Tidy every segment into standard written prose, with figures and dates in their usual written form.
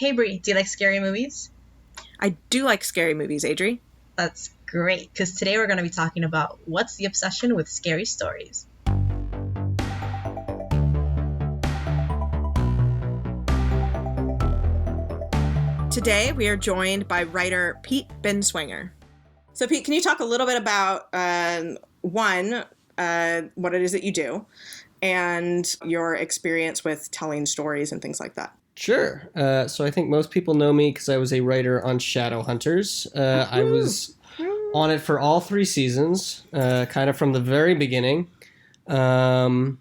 Hey Brie, do you like scary movies? I do like scary movies, Adri. That's great, because today we're going to be talking about what's the obsession with scary stories. Today we are joined by writer Pete Binswanger. So Pete, can you talk a little bit about, what it is that you do and your experience with telling stories and things like that? Sure. So I think most people know me because I was a writer on Shadowhunters. I was on it for all 3 seasons, kind of from the very beginning, and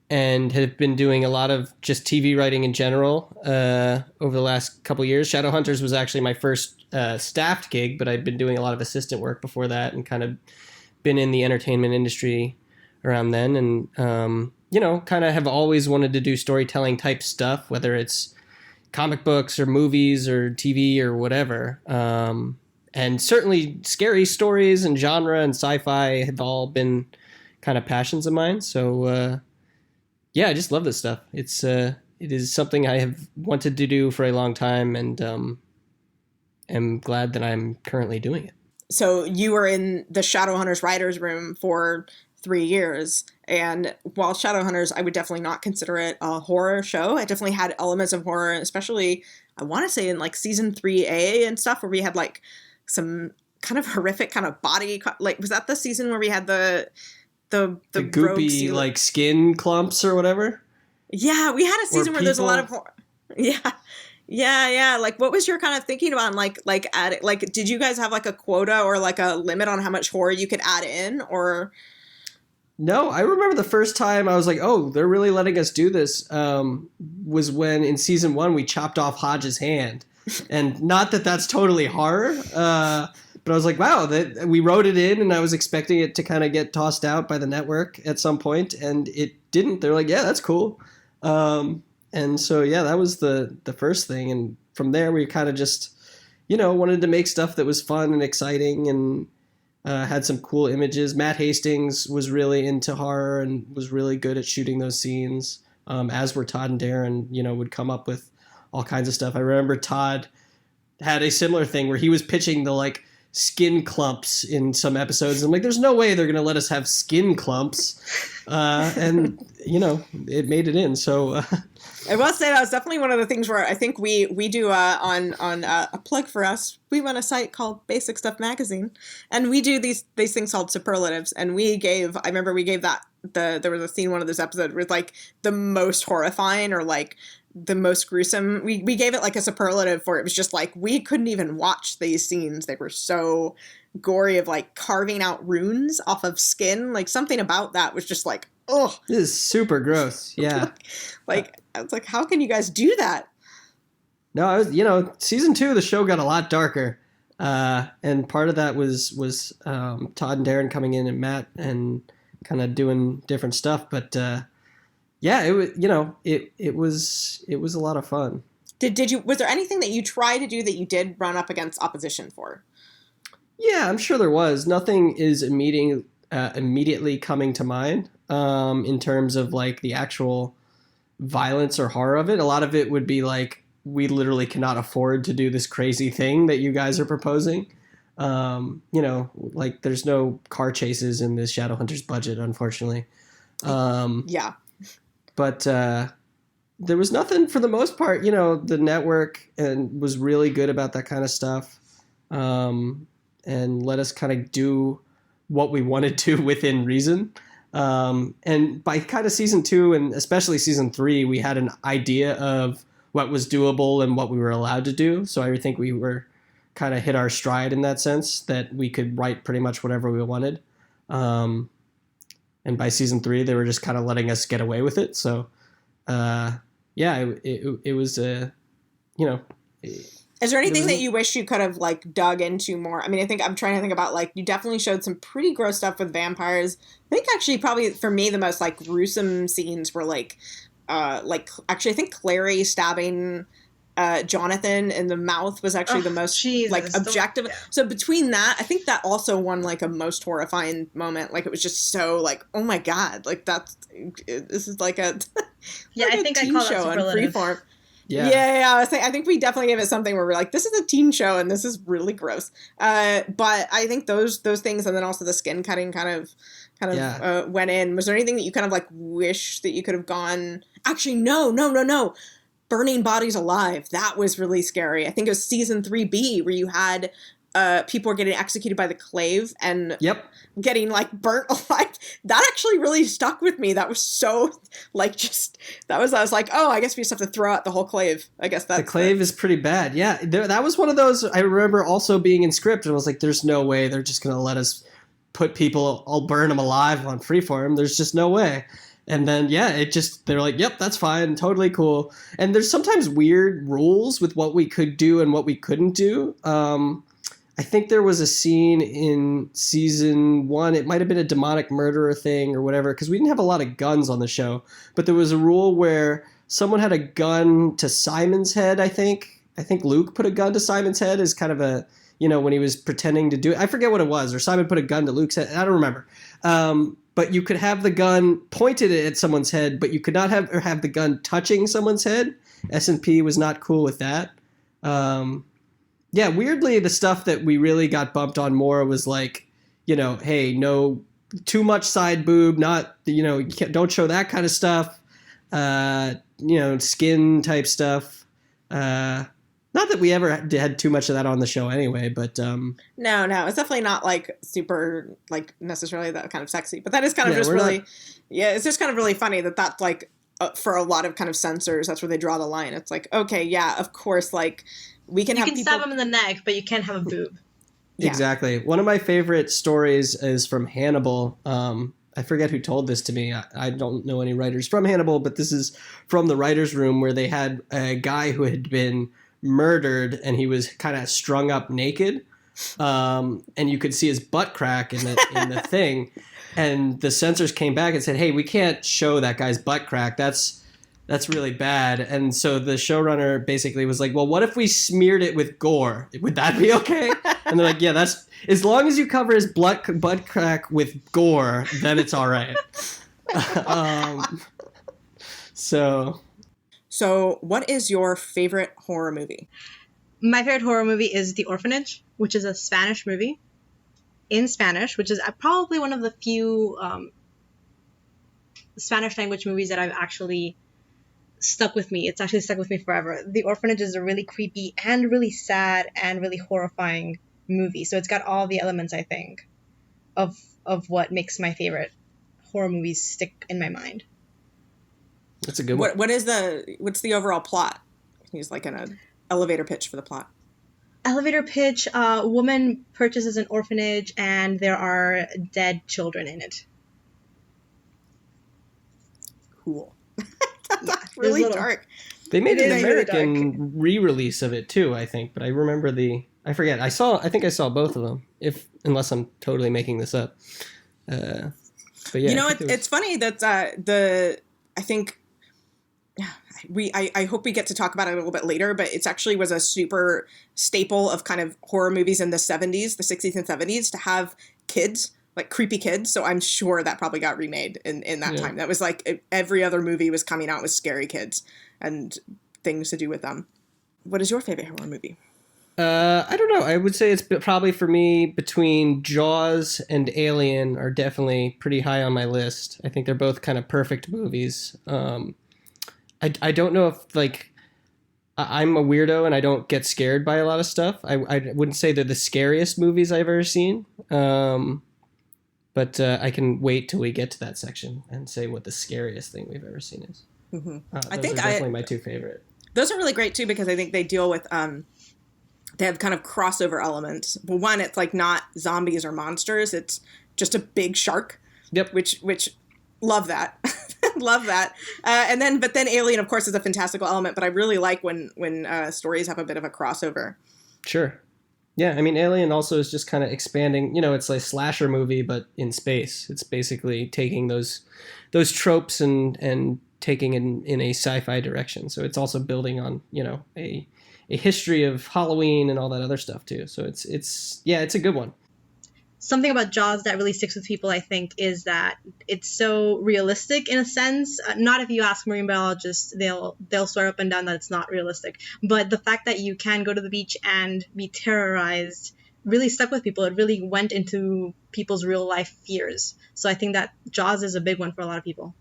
have been doing a lot of just TV writing in general over the last couple years. Shadowhunters was actually my first staffed gig, but I'd been doing a lot of assistant work before that and kind of been in the entertainment industry around then. And kind of have always wanted to do storytelling type stuff, whether it's comic books or movies or TV or whatever. And certainly scary stories and genre and sci-fi have all been kind of passions of mine. So, I just love this stuff. It is something I have wanted to do for a long time, and am glad that I'm currently doing it. So you were in the Shadowhunters writers room for 3 years, and while Shadowhunters, I would definitely not consider it a horror show. It definitely had elements of horror, especially I want to say in like season 3A and stuff, where we had like some kind of horrific kind of body, like was that the season where we had the goopy like skin clumps or whatever? Yeah, we had a season where there's a lot of horror. Yeah. Like, what was your kind of thinking about, did you guys have like a quota or like a limit on how much horror you could add in, or? No, I remember the first time I was like, oh, they're really letting us do this, was when in season 1 we chopped off Hodge's hand. And not that that's totally horror, but I was like, wow, we wrote it in, and I was expecting it to kind of get tossed out by the network at some point, and it didn't. They're like, yeah, that's cool. And so, that was the first thing. And from there, we kind of just, wanted to make stuff that was fun and exciting and had some cool images. Matt Hastings was really into horror and was really good at shooting those scenes, as were Todd and Darren, would come up with all kinds of stuff. I remember Todd had a similar thing where he was pitching the like skin clumps in some episodes. I'm like, there's no way they're going to let us have skin clumps. And it made it in. So I will say that was definitely one of the things where I think we do on a plug for us. We run a site called Basic Stuff Magazine, and we do these things called superlatives. And I remember we gave that there was a scene in one of those episodes with like the most horrifying or like the most gruesome. We gave it like a superlative for it. It was just like we couldn't even watch these scenes. They were so gory, of like carving out runes off of skin. Like something about that was just like, oh, this is super gross. Yeah. I was like, how can you guys do that? No, I was, season 2 the show got a lot darker, and part of that was Todd and Darren coming in and Matt and kind of doing different stuff. But it was it was a lot of fun. Was there anything that you tried to do that you did run up against opposition for? Yeah, I'm sure there was. Nothing is immediately coming to mind in terms of like the actual violence or horror of it. A lot of it would be like, we literally cannot afford to do this crazy thing that you guys are proposing. Like there's no car chases in this Shadowhunters budget, unfortunately. Yeah. But there was nothing for the most part. The network was really good about that kind of stuff, and let us kind of do what we wanted to within reason. And by kind of season 2 and especially season 3, we had an idea of what was doable and what we were allowed to do. So I think we were kind of hit our stride in that sense, that we could write pretty much whatever we wanted. And by season 3, they were just kind of letting us get away with it. So, it was, Is there anything that you wish you could have like dug into more? I mean, I'm trying to think about like, you definitely showed some pretty gross stuff with vampires. I think actually probably for me, the most like gruesome scenes were actually I think Clary stabbing Jonathan in the mouth was actually the most objective. Yeah. So between that, I think that also won like a most horrifying moment. Like it was just so like, oh my God, like this is like a I think I call that show on Freeform. Yeah. I think we definitely gave it something where we're like, this is a teen show and this is really gross. But I think those things, and then also the skin cutting kind of went in. Was there anything that you kind of like wish that you could have gone? Actually, no. Burning bodies alive. That was really scary. I think it was season 3B where you had people were getting executed by the clave and getting like burnt alive. That actually really stuck with me. That was so like I was like, oh, I guess we just have to throw out the whole clave. I guess that's the clave is pretty bad. Yeah, that was one of those. I remember also being in script and I was like, there's no way they're just gonna let us put people, I'll burn them alive on Freeform. There's just no way. And then, they're like, yep, that's fine. Totally cool. And there's sometimes weird rules with what we could do and what we couldn't do. I think there was a scene in season 1. It might have been a demonic murderer thing or whatever, because we didn't have a lot of guns on the show. But there was a rule where someone had a gun to Simon's head, I think. I think Luke put a gun to Simon's head as kind of a, when he was pretending to do it. I forget what it was. Or Simon put a gun to Luke's head. I don't remember. But you could have the gun pointed at someone's head, but you could not have the gun touching someone's head. S&P was not cool with that. Weirdly, the stuff that we really got bumped on more was like, hey, no, too much side boob, not, don't show that kind of stuff. Skin type stuff. Not that we ever had too much of that on the show anyway, but no, it's definitely not like super like necessarily that kind of sexy, but that is kind of just really, it's just kind of really funny that that's like for a lot of kind of censors, that's where they draw the line. It's like, okay, yeah, of course, like we can stab them in the neck, but you can't have a boob. Yeah. Exactly. One of my favorite stories is from Hannibal. I forget who told this to me. I don't know any writers from Hannibal, but this is from the writer's room where they had a guy who had been murdered and he was kind of strung up naked, and you could see his butt crack in the thing, and the censors came back and said, hey, we can't show that guy's butt crack, that's really bad. And so the showrunner basically was like, well, what if we smeared it with gore? Would that be okay? And they're like, yeah, that's as long as you cover his butt crack with gore, then it's all right. So what is your favorite horror movie? My favorite horror movie is The Orphanage, which is a Spanish movie in Spanish, which is probably one of the few Spanish language movies that I've actually stuck with me. It's actually stuck with me forever. The Orphanage is a really creepy and really sad and really horrifying movie. So it's got all the elements, I think, of what makes my favorite horror movies stick in my mind. That's a good one. What's the overall plot? He's like an elevator pitch for the plot. Elevator pitch, a woman purchases an orphanage and there are dead children in it. Cool. That's really dark. They made an American re-release of it too, I think, but I remember I forget. I think I saw both of them, unless I'm totally making this up. But yeah. It's funny that I think I hope we get to talk about it a little bit later, but it actually was a super staple of kind of horror movies in the 70s, the 60s and 70s, to have kids, like creepy kids. So I'm sure that probably got remade in that time. That was like every other movie was coming out with scary kids and things to do with them. What is your favorite horror movie? I don't know. I would say it's probably for me between Jaws and Alien are definitely pretty high on my list. I think they're both kind of perfect movies. I don't know if like I'm a weirdo and I don't get scared by a lot of stuff. I wouldn't say they're the scariest movies I've ever seen. But I can wait till we get to that section and say what the scariest thing we've ever seen is. Mm-hmm. I think definitely my two favorite. Those are really great too because I think they deal with they have kind of crossover elements. Well, one, it's like not zombies or monsters; it's just a big shark. Yep. Which love that. Love that. But then Alien, of course, is a fantastical element. But I really like when stories have a bit of a crossover. Sure. Yeah, I mean, Alien also is just kind of expanding. It's like a slasher movie, but in space. It's basically taking those tropes and taking in a sci-fi direction. So it's also building on a history of Halloween and all that other stuff too. So it's a good one. something about Jaws that really sticks with people, I think, is that it's so realistic in a sense. Not if you ask marine biologists, they'll swear up and down that it's not realistic. But the fact that you can go to the beach and be terrorized really stuck with people. It really went into people's real life fears. So I think that Jaws is a big one for a lot of people.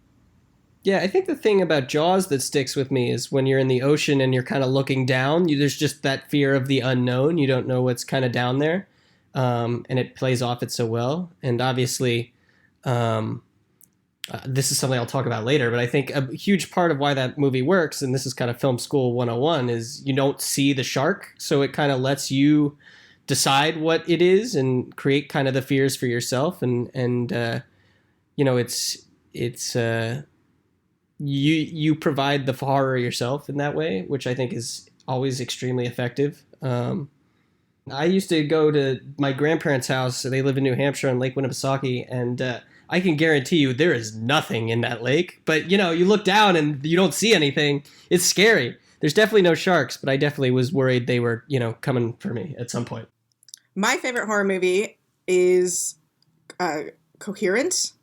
Yeah, I think the thing about Jaws that sticks with me is when you're in the ocean and you're kind of looking down, there's just that fear of the unknown. You don't know what's kind of down there. And it plays off it so well. And obviously, this is something I'll talk about later, but I think a huge part of why that movie works, and this is kind of film school 101, is you don't see the shark. So it kind of lets you decide what it is and create kind of the fears for yourself. And you know, you provide the horror yourself in that way, which I think is always extremely effective. I used to go to my grandparents' house. They live in New Hampshire on Lake Winnipesaukee, and I can guarantee you there is nothing in that lake. But, you know, you look down and you don't see anything. It's scary. There's definitely no sharks, but I definitely was worried they were, you know, coming for me at some point. My favorite horror movie is Coherence,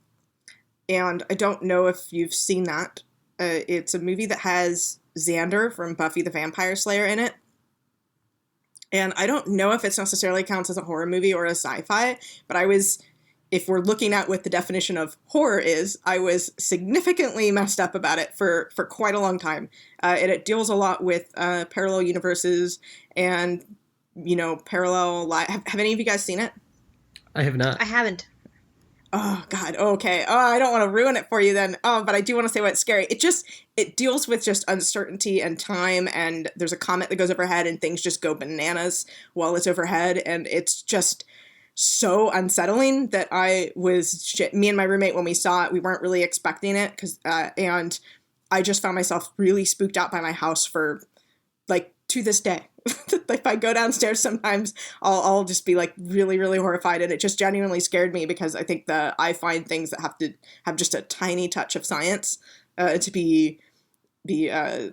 and I don't know if you've seen that. It's a movie that has Xander from Buffy the Vampire Slayer in it. And I don't know if it necessarily counts as a horror movie or a sci-fi, but if we're looking at what the definition of horror is, I was significantly messed up about it for quite a long time. And it deals a lot with parallel universes and, you know, parallel life. Have any of you guys seen it? I have not. I haven't. Oh, God. Okay. Oh, I don't want to ruin it for you then. Oh, but I do want to say what's scary. It deals with just uncertainty and time, and there's a comet that goes overhead and things just go bananas while it's overhead. And it's just so unsettling that me and my roommate, when we saw it, we weren't really expecting it and I just found myself really spooked out by my house for like to this day. If I go downstairs sometimes, I'll just be like really, really horrified, and it just genuinely scared me because I think I find things that have to have just a tiny touch of science to be a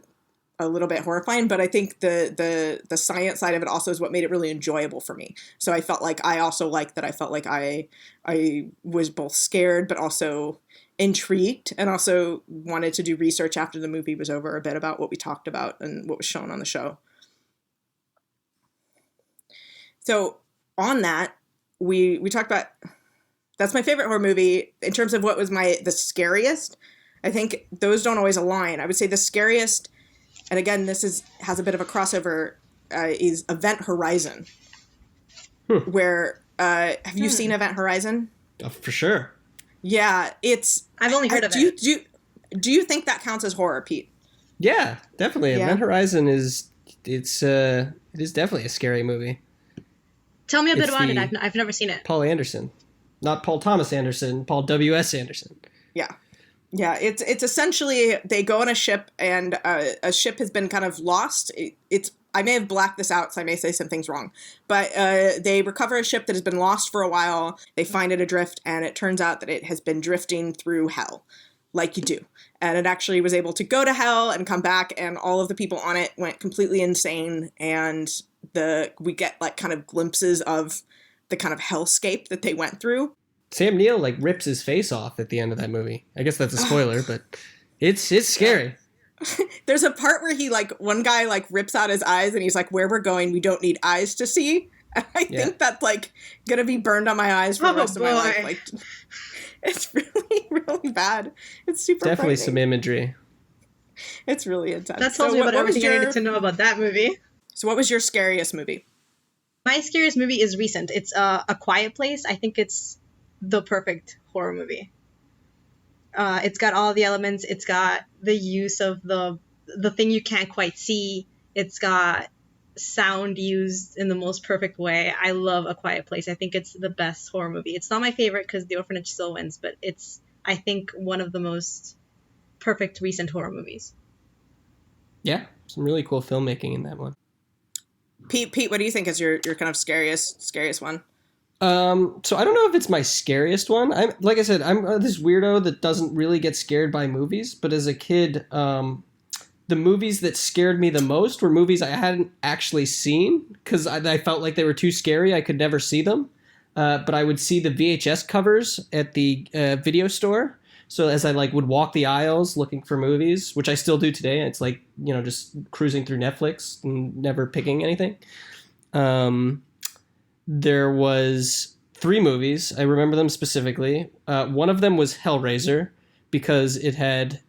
little bit horrifying. But I think the science side of it also is what made it really enjoyable for me. So I felt like I also liked that. I felt like I was both scared but also intrigued, and also wanted to do research after the movie was over a bit about what we talked about and what was shown on the show. So on that, we talked about, that's my favorite horror movie. In terms of what was the scariest, I think those don't always align. I would say the scariest, and again, this has a bit of a crossover, is Event Horizon. Where, have you seen Event Horizon? Oh, for sure. Yeah, I've only heard of it. Do you think that counts as horror, Pete? Yeah, definitely. Yeah. Event Horizon it is definitely a scary movie. Tell me a bit about it. I've never seen it. Paul Anderson. Not Paul Thomas Anderson, Paul W.S. Anderson. Yeah. Yeah, it's essentially they go on a ship, and a ship has been kind of lost. I may have blacked this out, so I may say some things wrong. But they recover a ship that has been lost for a while. They find it adrift, and it turns out that it has been drifting through hell, like you do. And it actually was able to go to hell and come back, and all of the people on it went completely insane. And we get like kind of glimpses of the kind of hellscape that they went through. Sam Neill like rips his face off at the end of that movie. I guess that's a spoiler, but it's scary. There's a part where one guy like rips out his eyes, and he's like, "Where we're going, we don't need eyes to see." And I think that's like gonna be burned on my eyes for the rest of my life. Like, it's really, really bad. It's super definitely frightening. some imagery. It's really intense. That tells me about everything I needed to know about that movie. So what was your scariest movie? My scariest movie is recent. It's A Quiet Place. I think it's the perfect horror movie. It's got all the elements. It's got the use of the thing you can't quite see. It's got sound used in the most perfect way. I love A Quiet Place. I think it's the best horror movie. It's not my favorite because The Orphanage still wins, but it's, I think, one of the most perfect recent horror movies. Yeah, some really cool filmmaking in that one. Pete, what do you think is your kind of scariest one? So I don't know if it's my scariest one. Like I said, I'm this weirdo that doesn't really get scared by movies. But as a kid, the movies that scared me the most were movies I hadn't actually seen because I felt like they were too scary. I could never see them. but I would see the VHS covers at the video store. So as I like would walk the aisles looking for movies, which I still do today, it's like, just cruising through Netflix and never picking anything. There was 3 movies. I remember them specifically. One of them was Hellraiser, because it had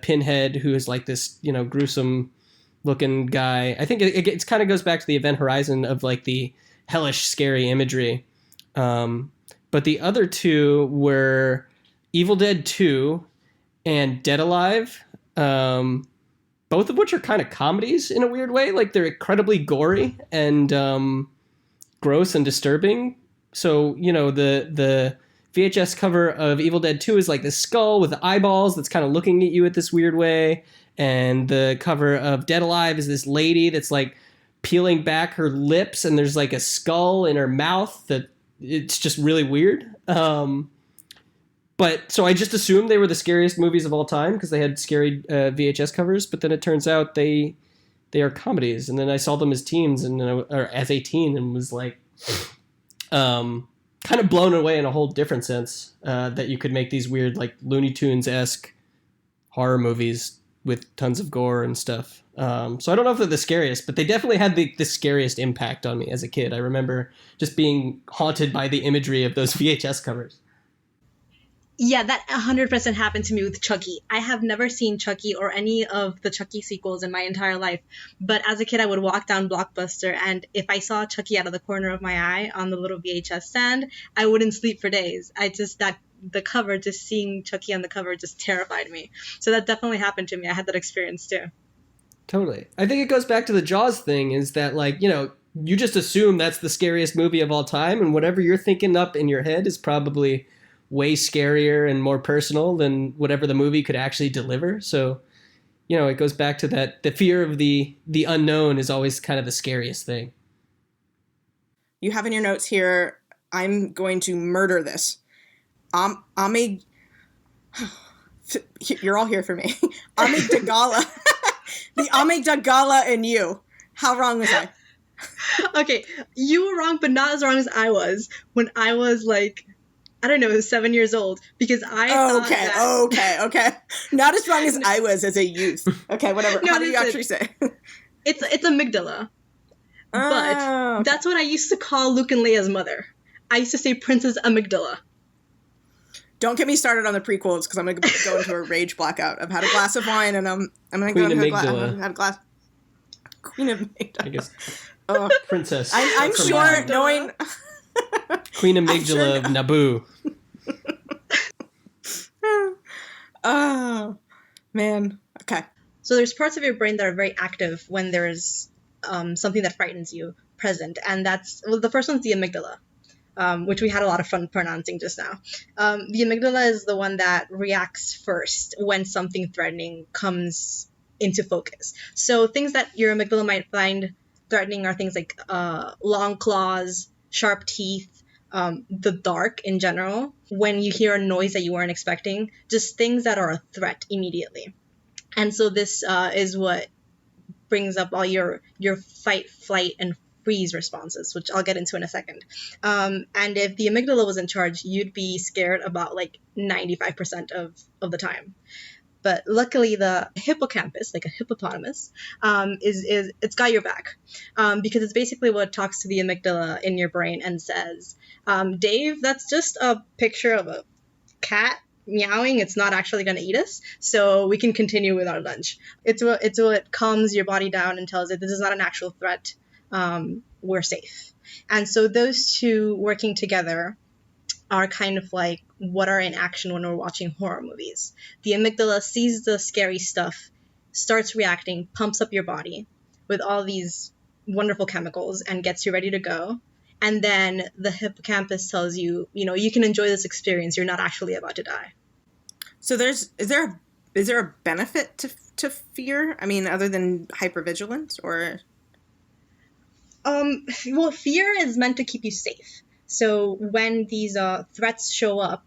Pinhead, who is like this, gruesome looking guy. I think it kind of goes back to the Event Horizon of like the hellish, scary imagery. But the other 2 were Evil Dead 2 and Dead Alive, both of which are kind of comedies in a weird way. Like they're incredibly gory and gross and disturbing. So, the VHS cover of Evil Dead 2 is like this skull with eyeballs that's kind of looking at you at this weird way. And the cover of Dead Alive is this lady that's like peeling back her lips, and there's like a skull in her mouth that it's just really weird. But so I just assumed they were the scariest movies of all time because they had scary VHS covers. But then it turns out they are comedies. And then I saw them as teens or as a teen and was like, kind of blown away in a whole different sense that you could make these weird like Looney Tunes-esque horror movies with tons of gore and stuff. So I don't know if they're the scariest, but they definitely had the scariest impact on me as a kid. I remember just being haunted by the imagery of those VHS covers. Yeah, that 100% happened to me with Chucky. I have never seen Chucky or any of the Chucky sequels in my entire life. But as a kid, I would walk down Blockbuster, and if I saw Chucky out of the corner of my eye on the little VHS stand, I wouldn't sleep for days. The cover, just seeing Chucky on the cover just terrified me. So that definitely happened to me. I had that experience too. Totally. I think it goes back to the Jaws thing, is that like, you just assume that's the scariest movie of all time, and whatever you're thinking up in your head is probably way scarier and more personal than whatever the movie could actually deliver. So, it goes back to that. The fear of the unknown is always kind of the scariest thing. You have in your notes here, I'm going to murder this. You're all here for me. Amygdala. The Amygdala in you. How wrong was I? Okay, you were wrong, but not as wrong as I was when I was like, I don't know, 7 years old, because I thought that... Okay. Not as wrong as I was as a youth. Okay, whatever. No, how do you actually say? It's Amygdala. But that's what I used to call Luke and Leia's mother. I used to say Princess Amygdala. Don't get me started on the prequels, because I'm going to go into a rage blackout. I've had a glass of wine, and I'm going to go into a glass... Queen of Amygdala. I guess. Princess. I'm sure knowing... Queen Amygdala of Naboo. Oh, man. Okay. So there's parts of your brain that are very active when there's something that frightens you present. And the first one's the amygdala, which we had a lot of fun pronouncing just now. The amygdala is the one that reacts first when something threatening comes into focus. So things that your amygdala might find threatening are things like long claws, sharp teeth, the dark in general, when you hear a noise that you weren't expecting, just things that are a threat immediately. And so this is what brings up all your fight, flight, and freeze responses, which I'll get into in a second. And if the amygdala was in charge, you'd be scared about like 95% of the time. But luckily, the hippocampus, like a hippopotamus, it's got your back, because it's basically what talks to the amygdala in your brain and says, Dave, that's just a picture of a cat meowing. It's not actually going to eat us, so we can continue with our lunch. It's what calms your body down and tells it this is not an actual threat. We're safe. And so those two working together are kind of like what are in action when we're watching horror movies. The amygdala sees the scary stuff, starts reacting, pumps up your body with all these wonderful chemicals and gets you ready to go. And then the hippocampus tells you, you can enjoy this experience. You're not actually about to die. So is there a benefit to fear? I mean, other than hypervigilance or? Well, fear is meant to keep you safe. So when these threats show up,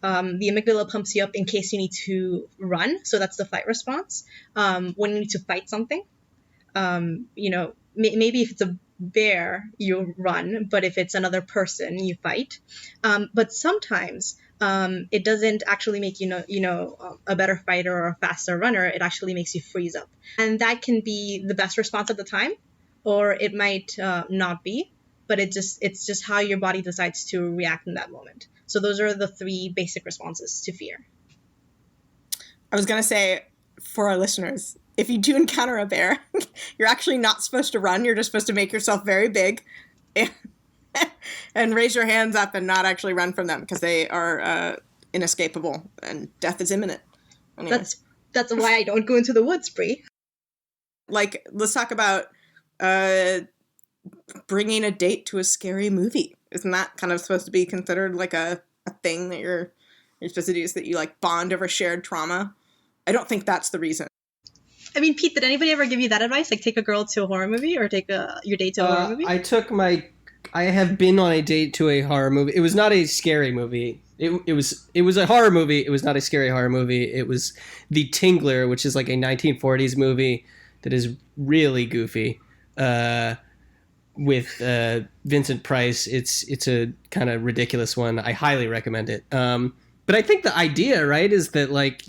the amygdala pumps you up in case you need to run. So that's the fight response. When you need to fight something, maybe if it's a bear, you run, but if it's another person, you fight. But sometimes it doesn't actually make a better fighter or a faster runner. It actually makes you freeze up, and that can be the best response at the time, or it might not be. But it's just how your body decides to react in that moment. So those are the three basic responses to fear. I was going to say, for our listeners, if you do encounter a bear, you're actually not supposed to run. You're just supposed to make yourself very big and raise your hands up and not actually run from them, because they are inescapable and death is imminent. Anyway. That's why I don't go into the woods, Brie. Like, let's talk about bringing a date to a scary movie. Isn't that kind of supposed to be considered like a thing that you're supposed to do, is that you like bond over shared trauma? I don't think that's the reason. I mean, Pete, did anybody ever give you that advice? Like, take a girl to a horror movie, or take your date to a horror movie? I have been on a date to a horror movie. It was not a scary movie. It was a horror movie. It was not a scary horror movie. It was The Tingler, which is like a 1940s movie that is really goofy. With Vincent Price. It's a kind of ridiculous one. I highly recommend it. But I think the idea, right, is that, like,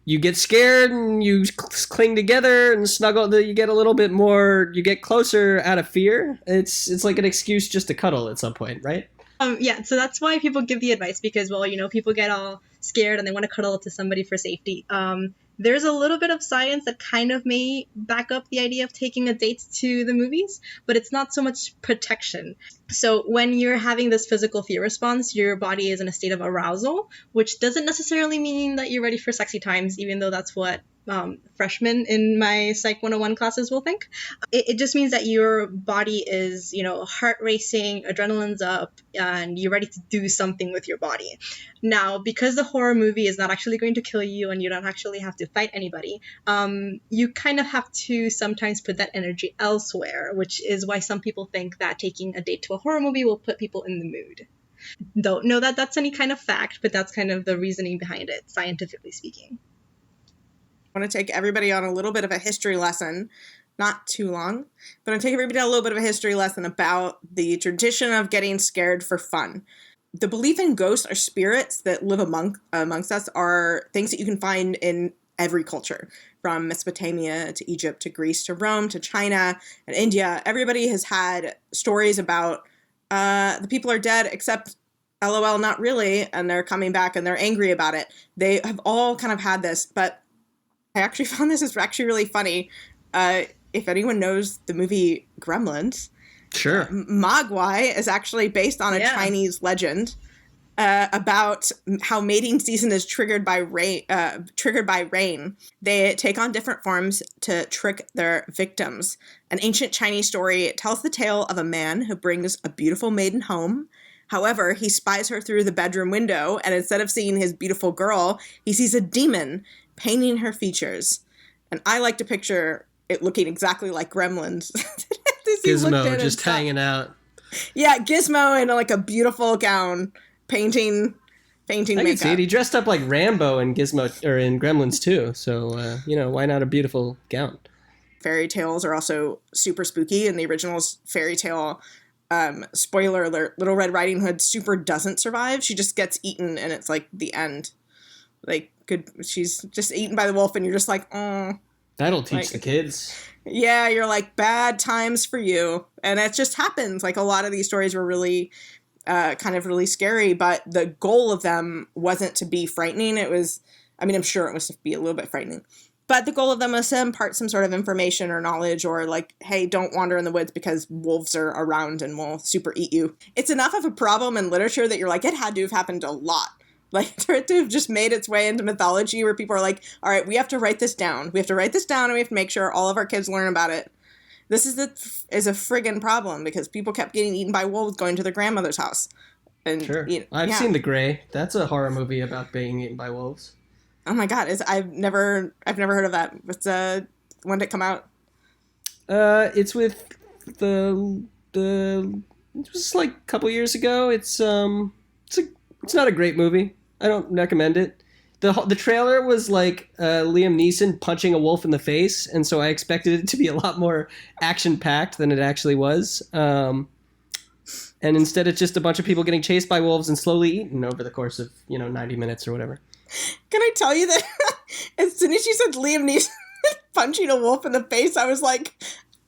you get scared and you cling together and snuggle. You get a little bit more. You get closer out of fear. It's like an excuse just to cuddle at some point, right? Yeah. So that's why people give the advice, because, well, people get all scared and they want to cuddle up to somebody for safety. There's a little bit of science that kind of may back up the idea of taking a date to the movies, but it's not so much protection. So when you're having this physical fear response, your body is in a state of arousal, which doesn't necessarily mean that you're ready for sexy times, even though that's what freshmen in my Psych 101 classes will think. It just means that your body is, heart racing, adrenaline's up, and you're ready to do something with your body. Now, because the horror movie is not actually going to kill you and you don't actually have to fight anybody, you kind of have to sometimes put that energy elsewhere, which is why some people think that taking a date to a horror movie will put people in the mood. Don't know that that's any kind of fact, but that's kind of the reasoning behind it, scientifically speaking. I want to take everybody on a little bit of a history lesson, not too long, but I'm taking everybody on a little bit of a history lesson about the tradition of getting scared for fun. The belief in ghosts or spirits that live amongst us are things that you can find in every culture, from Mesopotamia to Egypt to Greece to Rome to China and India. Everybody has had stories about the people are dead, except LOL, not really, and they're coming back and they're angry about it. They have all kind of had this, but I actually found this is actually really funny. If anyone knows the movie Gremlins, sure, Mogwai is actually based on a Chinese legend about how mating season is triggered by rain. They take on different forms to trick their victims. An ancient Chinese story tells the tale of a man who brings a beautiful maiden home. However, he spies her through the bedroom window, and instead of seeing his beautiful girl, he sees a demon painting her features. And I like to picture it looking exactly like Gremlins. Gizmo just hanging out. Yeah, Gizmo in like a beautiful gown, painting makeup. I can see it. He dressed up like Rambo in Gizmo or in Gremlins too. So why not a beautiful gown? Fairy tales are also super spooky. In the originals, fairy tale, spoiler alert, Little Red Riding Hood super doesn't survive. She just gets eaten, and it's like the end. She's just eaten by the wolf, and you're just like, oh. That'll teach the kids. Yeah, you're like, bad times for you. And it just happens. Like, a lot of these stories were really kind of really scary, but the goal of them wasn't to be frightening. It was, I'm sure it was to be a little bit frightening. But the goal of them was to impart some sort of information or knowledge, or like, hey, don't wander in the woods because wolves are around and will super eat you. It's enough of a problem in literature that you're like, it had to have happened a lot. Like, for it to have just made its way into mythology where people are like, all right, we have to write this down. We have to write this down, and we have to make sure all of our kids learn about it. This is a friggin' problem, because people kept getting eaten by wolves going to their grandmother's house. And, sure. I've seen The Grey. That's a horror movie about being eaten by wolves. Oh my god, I've never heard of that. When did it come out? It's with it was like a couple years ago. It's not a great movie. I don't recommend it. the trailer was like Liam Neeson punching a wolf in the face, and so I expected it to be a lot more action packed than it actually was. And instead, it's just a bunch of people getting chased by wolves and slowly eaten over the course of 90 minutes or whatever. Can I tell you that as soon as you said Liam Neeson punching a wolf in the face, I was like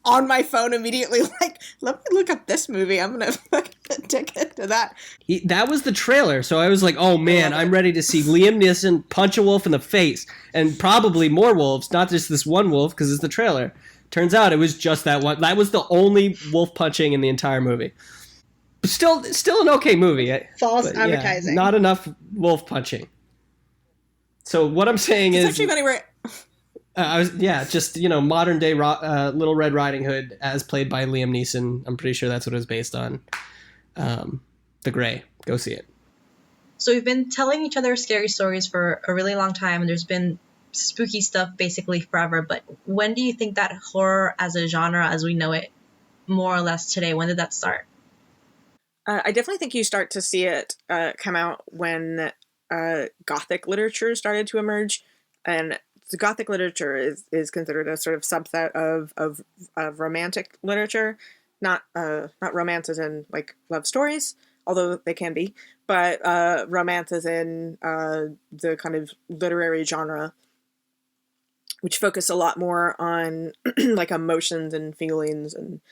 on my phone immediately, like, let me look up this movie. I'm gonna fucking ticket to that. That was the trailer, so I was like, oh man, I'm ready to see Liam Neeson punch a wolf in the face, and probably more wolves, not just this one wolf, because it's the trailer. Turns out it was just that one. That was the only wolf punching in the entire movie. But still an okay movie. False advertising. Not enough wolf punching. So what I'm saying it's is, actually funny where. Just modern day Little Red Riding Hood as played by Liam Neeson. I'm pretty sure that's what it was based on. The Grey. Go see it. So we've been telling each other scary stories for a really long time, and there's been spooky stuff basically forever. But when do you think that horror as a genre, as we know it, more or less today, when did that start? I definitely think you start to see it come out when Gothic literature started to emerge, and the Gothic literature is considered a sort of subset of romantic literature, not romances in like love stories, although they can be, but romances in the kind of literary genre, which focus a lot more on like emotions and feelings and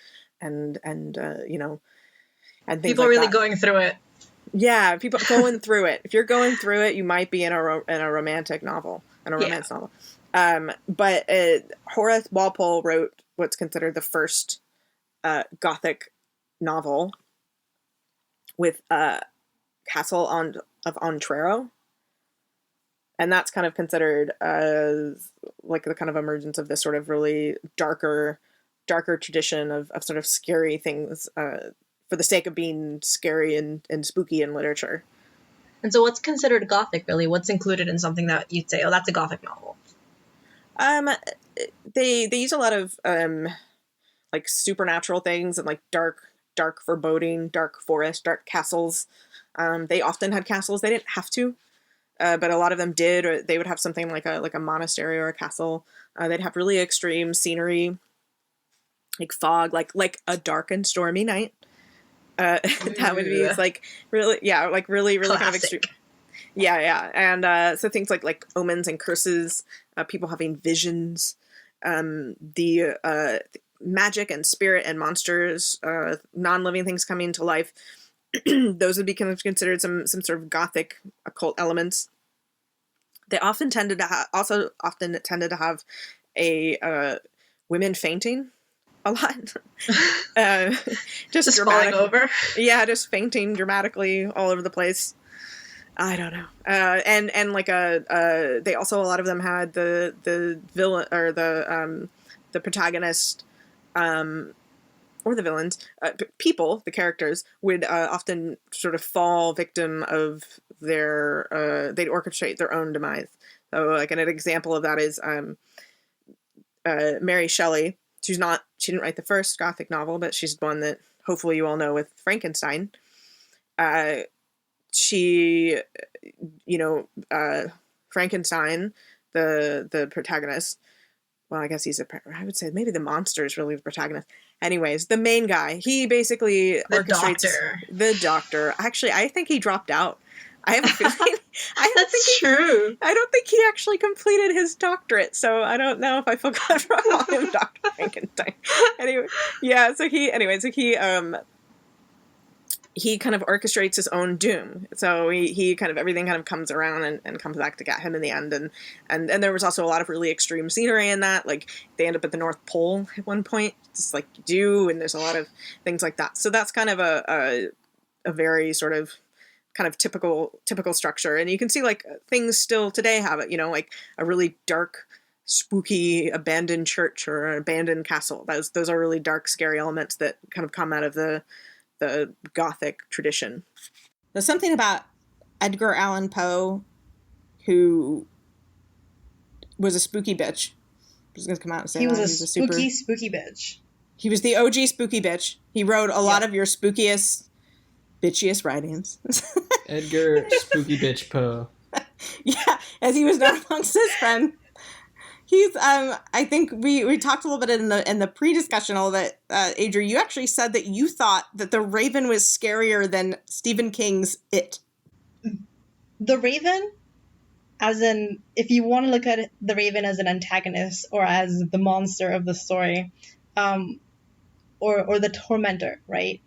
and things people like really that. going through it. Yeah, people going through it. If you're going through it, you might be in a romantic novel, romance novel. But Horace Walpole wrote what's considered the first Gothic novel with Castle of Ontrero. And that's kind of considered as like the kind of emergence of this sort of really darker tradition of sort of scary things for the sake of being scary and spooky in literature. And so what's considered Gothic, really? What's included in something that you'd say, oh, that's a Gothic novel? They use a lot of like supernatural things and like dark foreboding, dark forest, dark castles. They often had castles. They didn't have to, but a lot of them did. Or they would have something like a monastery or a castle. They'd have really extreme scenery, like fog, like a dark and stormy night. That would be like really, like really Classic. kind of extreme. Yeah. And so things like omens and curses, people having visions, the magic and spirit and monsters, non-living things coming to life. Those would be considered some sort of Gothic occult elements. They often tended to have a women fainting a lot. Just falling over. Yeah, just fainting dramatically all over the place. I don't know. And like they also, a lot of them had the villain or the protagonist, or the villains, people, the characters would often sort of fall victim of their, they'd orchestrate their own demise. So like an example of that is Mary Shelley. She didn't write the first Gothic novel, but she's one that hopefully you all know with Frankenstein. Frankenstein, the protagonist, well, I guess I would say maybe the monster is really the protagonist. Anyways, the main guy, he basically orchestrates the doctor. Actually, I think he dropped out. I have a feeling. That's true. I don't think he actually completed his doctorate, so I don't know if I feel good for calling him Dr. Frankenstein. Anyway, yeah. So he kind of orchestrates his own doom. So he kind of, everything kind of comes around and comes back to get him in the end. And there was also a lot of really extreme scenery in that. Like they end up at the North Pole at one point, just like you do, and there's a lot of things like that. So that's kind of a very sort of kind of typical structure. And you can see like things still today have it, like a really dark, spooky abandoned church or an abandoned castle. Those are really dark, scary elements that kind of come out of the Gothic tradition. There's something about Edgar Allan Poe, who was a spooky bitch. I'm just gonna come out and say he was a spooky bitch. He was the OG spooky bitch. He wrote a lot of your spookiest, bitchiest writings. Edgar Spooky Bitch Poe. Yeah, as he was known amongst his friends. He's I think we talked a little bit in the pre-discussion a little bit, Adri, you actually said that you thought that the Raven was scarier than Stephen King's It. The Raven, as in, if you want to look at the Raven as an antagonist or as the monster of the story, or the tormentor, right?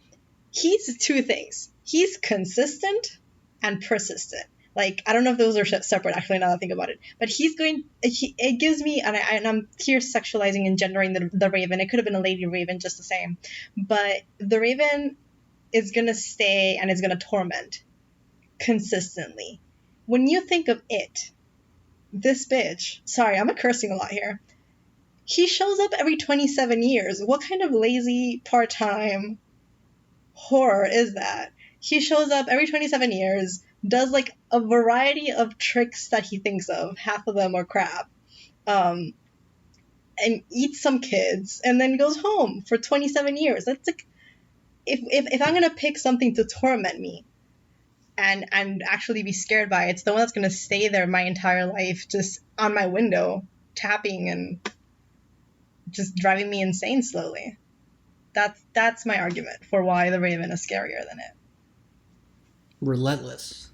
He's two things. He's consistent and persistent. Like, I don't know if those are separate, actually, now that I think about it. But it gives me, and I'm here sexualizing and gendering the Raven. It could have been a lady Raven just the same. But the Raven is going to stay and is going to torment consistently. When you think of it, this bitch, sorry, I'm cursing a lot here. He shows up every 27 years. What kind of lazy part-time horror is that? He shows up every 27 years, does like a variety of tricks that he thinks of. Half of them are crap. And eats some kids and then goes home for 27 years. That's like, if I'm going to pick something to torment me and actually be scared by, it's the one that's going to stay there my entire life, just on my window, tapping and just driving me insane slowly. That's my argument for why the Raven is scarier than it. Relentless.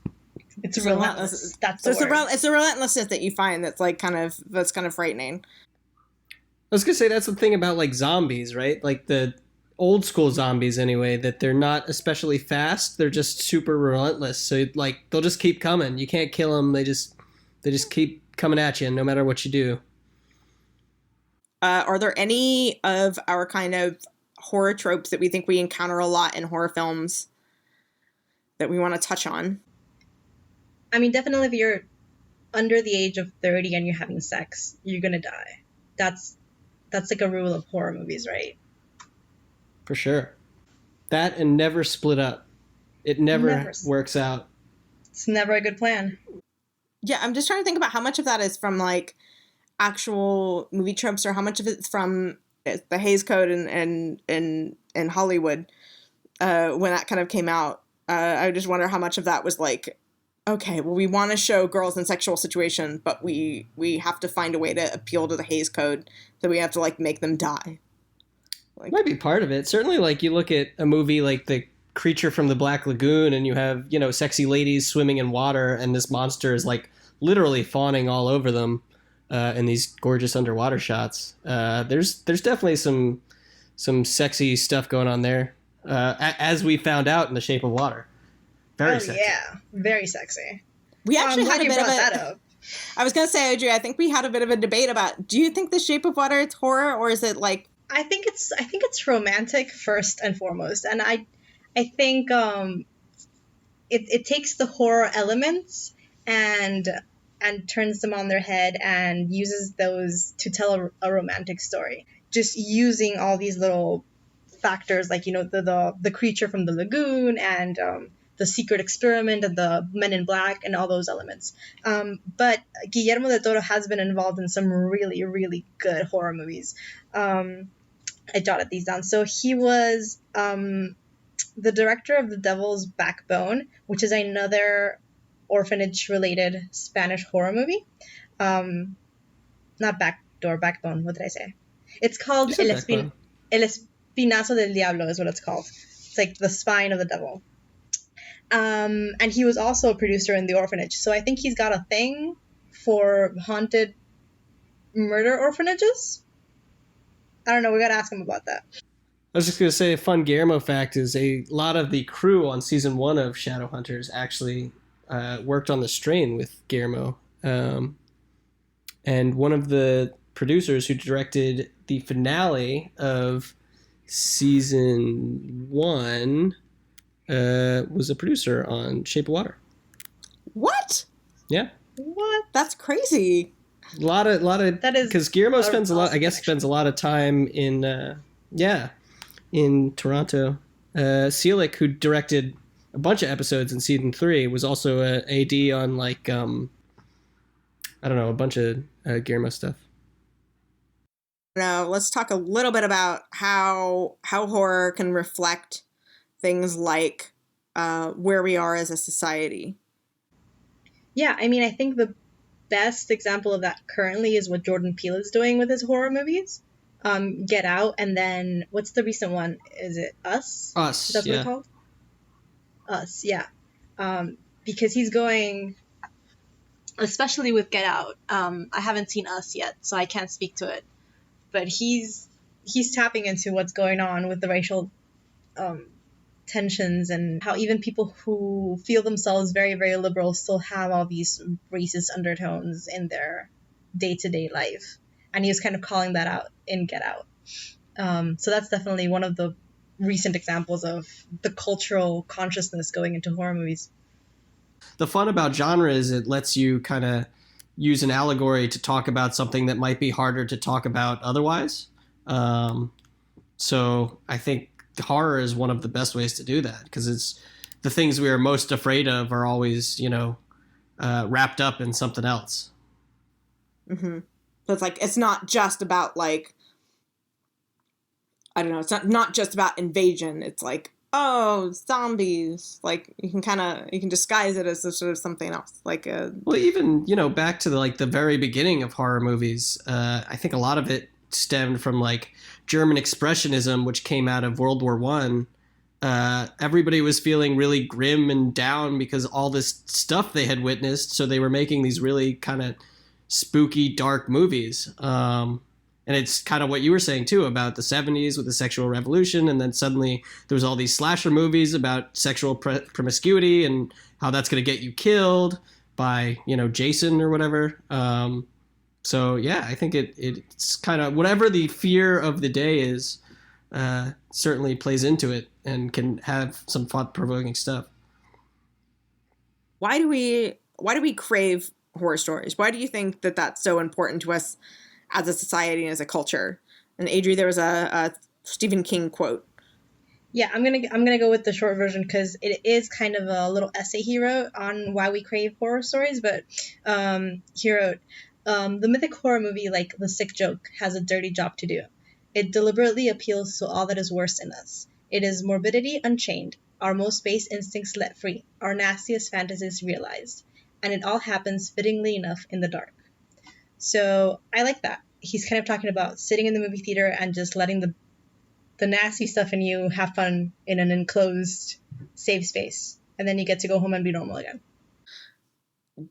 It's relentless. That's the word. It's the relentlessness that you find that's kind of frightening. I was gonna say that's the thing about like zombies, right? Like the old school zombies anyway, that they're not especially fast. They're just super relentless. So like they'll just keep coming. You can't kill them. They just keep coming at you no matter what you do. Are there any of our kind of horror tropes that we think we encounter a lot in horror films that we want to touch on? I mean, definitely if you're under the age of 30 and you're having sex, you're going to die. That's like a rule of horror movies, right? For sure. That and never split up. It never works out. It's never a good plan. Yeah, I'm just trying to think about how much of that is from like actual movie tropes or how much of it's from the Hays Code in Hollywood when that kind of came out. I just wonder how much of that was like, okay, well, we want to show girls in sexual situations, but we have to find a way to appeal to the Hays Code, so we have to like make them die. Like, might be part of it. Certainly, like you look at a movie like The Creature from the Black Lagoon, and you have sexy ladies swimming in water, and this monster is like literally fawning all over them in these gorgeous underwater shots. There's definitely some sexy stuff going on there, as we found out in The Shape of Water. Very sexy. Yeah, very sexy. We actually had a bit of that up. I was going to say, Adri, I think we had a bit of a debate about, do you think The Shape of Water is horror, or is it like... I think it's romantic first and foremost, and I think it takes the horror elements and turns them on their head and uses those to tell a romantic story. Just using all these little factors like the creature from the lagoon and the secret experiment and the Men in Black and all those elements. But Guillermo del Toro has been involved in some really, really good horror movies. I jotted these down. So he was the director of The Devil's Backbone, which is another orphanage-related Spanish horror movie. Not Backdoor, Backbone. What did I say? It's called El Espinazo del Diablo is what it's called. It's like the spine of the devil. And he was also a producer in The Orphanage. So I think he's got a thing for haunted murder orphanages. I don't know. We got to ask him about that. I was just going to say a fun Guillermo fact is a lot of the crew on season 1 of Shadowhunters actually worked on the strain with Guillermo. And one of the producers who directed the finale of season 1 was a producer on Shape of Water. What? Yeah. What? That's crazy. A lot of that is because Guillermo spends a lot of time in Toronto. Seelig, who directed a bunch of episodes in season 3, was also a AD on like I don't know, a bunch of Guillermo stuff. Now let's talk a little bit about how horror can reflect things like where we are as a society. Yeah, I mean, I think the best example of that currently is what Jordan Peele is doing with his horror movies. Get Out, and then what's the recent one? Is it Us? Us, That's what yeah. it's called? Us, yeah. Because he's going, especially with Get Out. I haven't seen Us yet, so I can't speak to it. But he's tapping into what's going on with the racial tensions, and how even people who feel themselves very, very liberal still have all these racist undertones in their day-to-day life. And he was kind of calling that out in Get Out. So that's definitely one of the recent examples of the cultural consciousness going into horror movies. The fun about genre is it lets you kind of use an allegory to talk about something that might be harder to talk about otherwise. So I think horror is one of the best ways to do that, because it's the things we are most afraid of are always, wrapped up in something else. Mm-hmm. So it's like, it's not just about like, I don't know, it's not just about invasion. It's like, oh, zombies. Like you can disguise it as sort of something else. Like well, even, back to the very beginning of horror movies, I think a lot of it stemmed from like German expressionism, which came out of World War One. Everybody was feeling really grim and down because all this stuff they had witnessed. So they were making these really kind of spooky, dark movies. And it's kind of what you were saying too about the 70s with the sexual revolution. And then suddenly there was all these slasher movies about sexual promiscuity and how that's going to get you killed by, Jason or whatever. So yeah, I think it's kind of whatever the fear of the day is, certainly plays into it and can have some thought-provoking stuff. Why do we crave horror stories? Why do you think that that's so important to us as a society and as a culture? And Adri, there was a Stephen King quote. Yeah, I'm gonna go with the short version because it is kind of a little essay he wrote on why we crave horror stories. But he wrote, the mythic horror movie, like The Sick Joke, has a dirty job to do. It deliberately appeals to all that is worst in us. It is morbidity unchained, our most base instincts let free, our nastiest fantasies realized. And it all happens fittingly enough in the dark. So I like that. He's kind of talking about sitting in the movie theater and just letting the nasty stuff in you have fun in an enclosed, safe space. And then you get to go home and be normal again.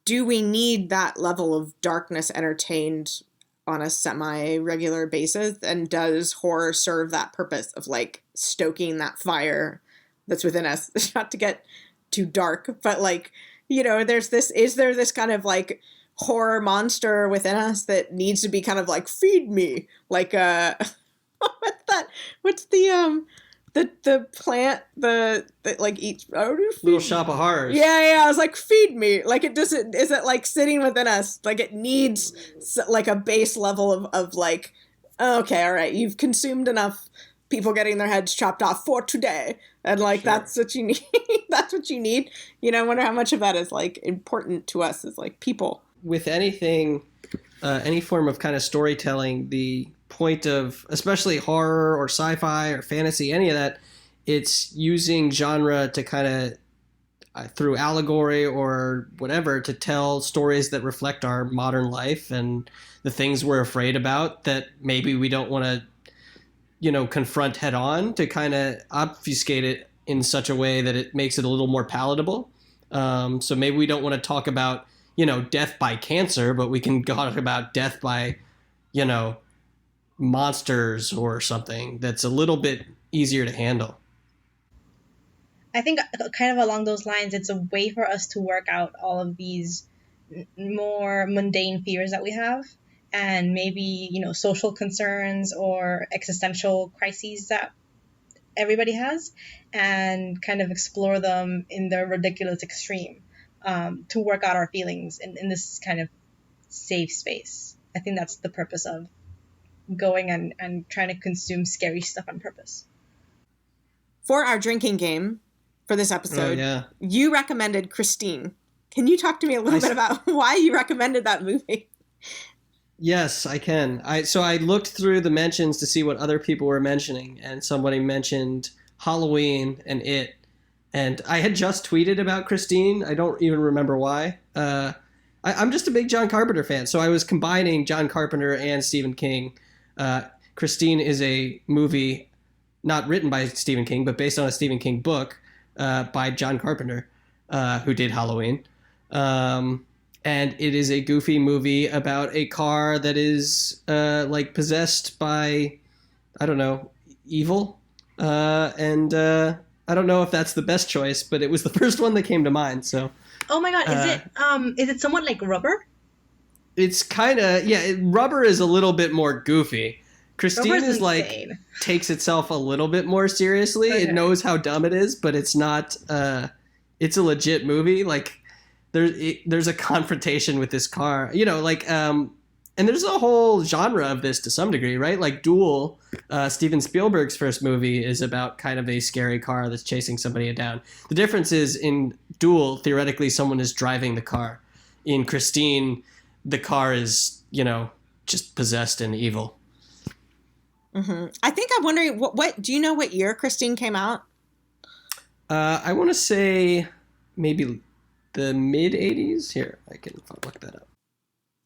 Do we need that level of darkness entertained on a semi-regular basis? And does horror serve that purpose of like stoking that fire that's within us? Not to get too dark, but like, is there this kind of like horror monster within us that needs to be kind of like, feed me, like what's that? What's the plant that like eats Little Shop of Horrors. Yeah. I was like, feed me. Like it doesn't. Is it like sitting within us? Like it needs like a base level of like, okay, all right, you've consumed enough people getting their heads chopped off for today, and like Sure. That's what you need. That's what you need. I wonder how much of that is like important to us as like people. With anything, any form of kind of storytelling, the point of, especially horror or sci-fi or fantasy, any of that, it's using genre to kind of, through allegory or whatever, to tell stories that reflect our modern life and the things we're afraid about that maybe we don't want to, confront head on, to kind of obfuscate it in such a way that it makes it a little more palatable. So maybe we don't want to talk about, death by cancer, but we can talk about death by, monsters or something that's a little bit easier to handle. I think kind of along those lines, it's a way for us to work out all of these more mundane fears that we have, and maybe, social concerns or existential crises that everybody has, and kind of explore them in their ridiculous extreme, to work out our feelings in this kind of safe space. I think that's the purpose of going and trying to consume scary stuff on purpose. For our drinking game for this episode, You recommended Christine. Can you talk to me a little bit about why you recommended that movie? Yes, I can. So I looked through the mentions to see what other people were mentioning, and somebody mentioned Halloween and It. And I had just tweeted about Christine. I don't even remember why. I'm just a big John Carpenter fan, so I was combining John Carpenter and Stephen King. Christine is a movie not written by Stephen King, but based on a Stephen King book by John Carpenter, who did Halloween. And it is a goofy movie about a car that is like possessed by, I don't know, evil. And I don't know if that's the best choice, but it was the first one that came to mind. So. Oh my god, is it somewhat like Rubber? It's kind of, yeah, Rubber is a little bit more goofy. Christine Rubber's is like, insane. takes itself a little bit more seriously. Okay. It knows how dumb it is, but it's not, it's a legit movie. Like, there's a confrontation with this car, you know, like, and there's a whole genre of this to some degree, right? Like Duel, Steven Spielberg's first movie is about kind of a scary car that's chasing somebody down. The difference is in Duel, theoretically, someone is driving the car. In Christine, the car is, you know, just possessed and evil. Mm-hmm. I think I'm wondering, what do you know what year Christine came out? I want to say maybe the mid 80s. Here, I can look that up.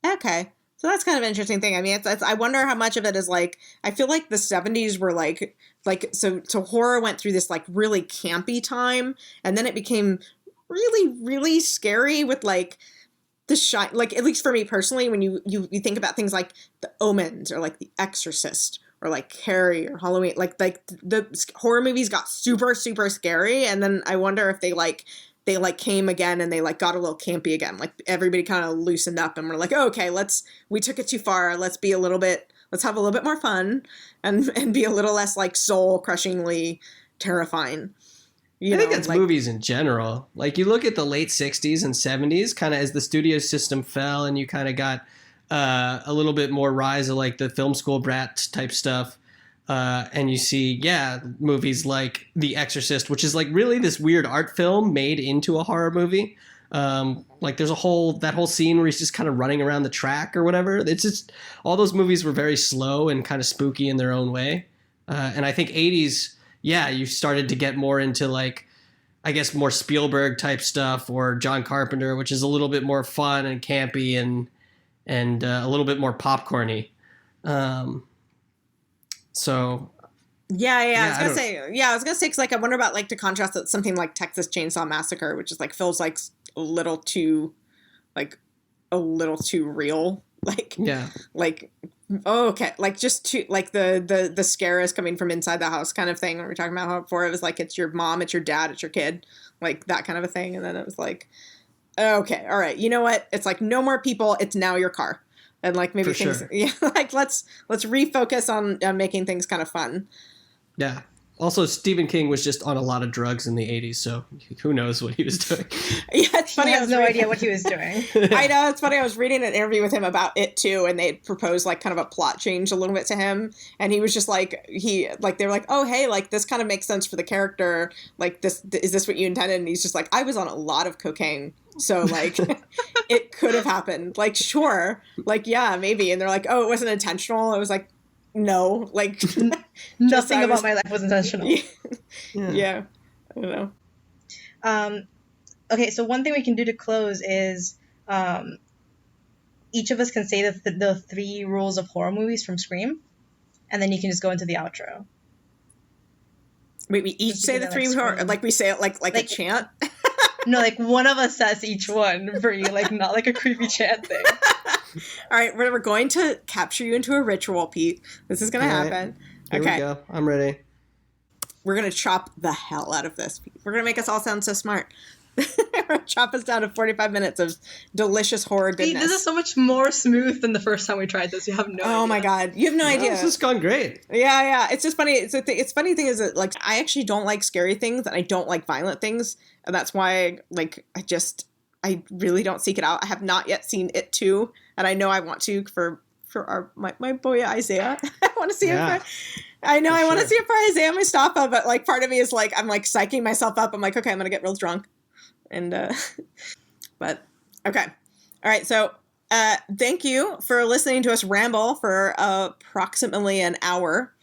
Okay. So that's kind of an interesting thing. I mean, it's I wonder how much of it is like, I feel like the 70s were like so horror went through this like really campy time, and then it became really, really scary with like the shot, like at least for me personally, when you think about things like The Omens or like The Exorcist or like Carrie or Halloween, like the horror movies got super, super scary, and then I wonder if they came again and they like got a little campy again. Like everybody kind of loosened up and we're like, oh, okay, we took it too far. Let's have a little bit more fun and be a little less like soul crushingly terrifying. I think that's like, movies in general. Like you look at the late 60s and 70s, kind of as the studio system fell and you kind of got a little bit more rise of like the film school brat type stuff. And you see, movies like The Exorcist, which is like really this weird art film made into a horror movie. Like there's that whole scene where he's just kind of running around the track or whatever. It's just, all those movies were very slow and kind of spooky in their own way. And I think 80s, you started to get more into like, I guess more Spielberg type stuff or John Carpenter, which is a little bit more fun and campy and a little bit more popcorny. So I was gonna say, because like I wonder about like to contrast that something like Texas Chainsaw Massacre, which is like feels like a little too real, like just too like the scare is coming from inside the house kind of thing. We were talking about how before it was like it's your mom, it's your dad, it's your kid, like that kind of a thing, and then it was like, okay, all right, you know what? It's like no more people, it's now your car. And like maybe For things, sure. like let's refocus on making things kind of fun. Yeah. Also, Stephen King was just on a lot of drugs in the 80s, so who knows what he was doing. Yeah, it's funny. He has no idea what he was doing. I know, it's funny. I was reading an interview with him about it too, and they proposed like kind of a plot change a little bit to him, and he was just like, they were like, oh hey, like this kind of makes sense for the character. Like this, is this what you intended? And he's just like, I was on a lot of cocaine. So like it could have happened. Like sure, like yeah, maybe. And they're like, oh, it wasn't intentional. I was like, no, like nothing about my life was intentional. Yeah. I don't know. Okay, so one thing we can do to close is each of us can say the 3 rules of horror movies from Scream, and then you can just go into the outro. Wait, we each say the 3 horror, like we say it like a chant. No, like one of us says each one for you, like not like a creepy chant thing. All right, we're going to capture you into a ritual, Pete. This is going to happen. Here we go. I'm ready. We're going to chop the hell out of this, Pete. We're going to make us all sound so smart. We're going to chop us down to 45 minutes of delicious horror goodness. This is so much more smooth than the first time we tried this. You have no idea. Oh my God. You have no idea. This has gone great. Yeah. It's just funny. It's funny thing is that like I actually don't like scary things and I don't like violent things. And that's why like I really don't seek it out. I have not yet seen It Too, and I know I want to for my boy Isaiah. I want to see it. I know I want to see it for Isaiah Mustafa, but like part of me is like I'm like psyching myself up. I'm like, okay, I'm gonna get real drunk, and but okay, all right. So thank you for listening to us ramble for approximately an hour.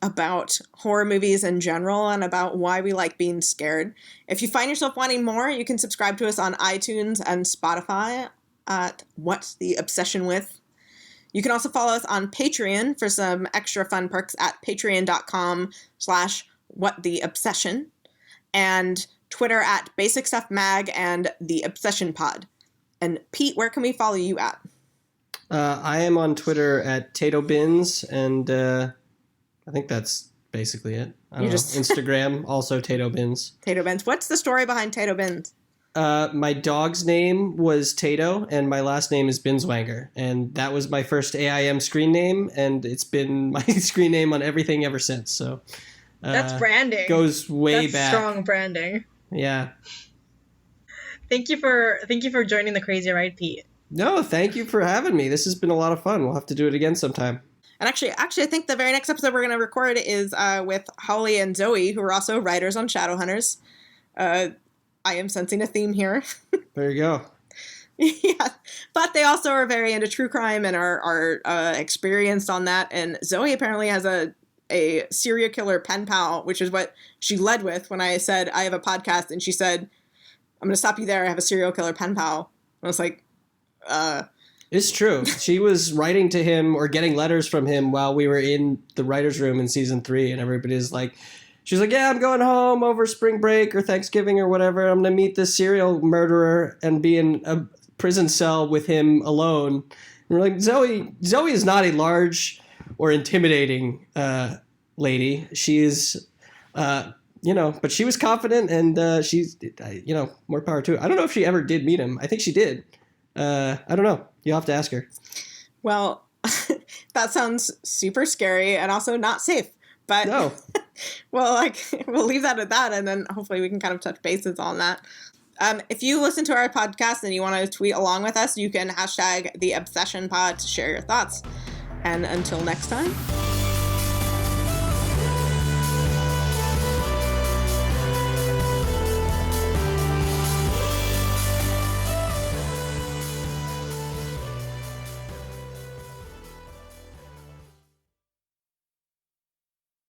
about horror movies in general and about why we like being scared. If you find yourself wanting more, you can subscribe to us on iTunes and Spotify at What's the Obsession With. You can also follow us on Patreon for some extra fun perks at patreon.com/whattheobsession, and Twitter at Basic Stuff Mag and The Obsession Pod. And Pete, where can we follow you at? I am on Twitter at Tato Bins, and I think that's basically it. I don't know. Instagram, also Tato Bins. Tato Bins. What's the story behind Tato Bins? My dog's name was Tato, and my last name is Binswanger. And that was my first AIM screen name, and it's been my screen name on everything ever since. So that's branding. Goes way back. Strong branding. Yeah. Thank you for joining the crazy ride, Pete. No, thank you for having me. This has been a lot of fun. We'll have to do it again sometime. And actually, I think the very next episode we're going to record is with Holly and Zoe, who are also writers on Shadowhunters. I am sensing a theme here. There you go. Yeah, but they also are very into true crime and are experienced on that. And Zoe apparently has a serial killer pen pal, which is what she led with when I said I have a podcast, and she said, "I'm going to stop you there. I have a serial killer pen pal." And I was like, It's true. She was writing to him or getting letters from him while we were in the writer's room in season 3, and everybody's like, she's like, yeah, I'm going home over spring break or Thanksgiving or whatever. I'm going to meet this serial murderer and be in a prison cell with him alone. And we're like, Zoe is not a large or intimidating lady. She is, but she was confident, and she's, more power to her. I don't know if she ever did meet him. I think she did. I don't know. You'll have to ask her. Well, that sounds super scary and also not safe. But no. Well, we'll leave that at that, and then hopefully we can kind of touch bases on that. If you listen to our podcast and you want to tweet along with us, you can hashtag the Obsession Pod to share your thoughts. And until next time.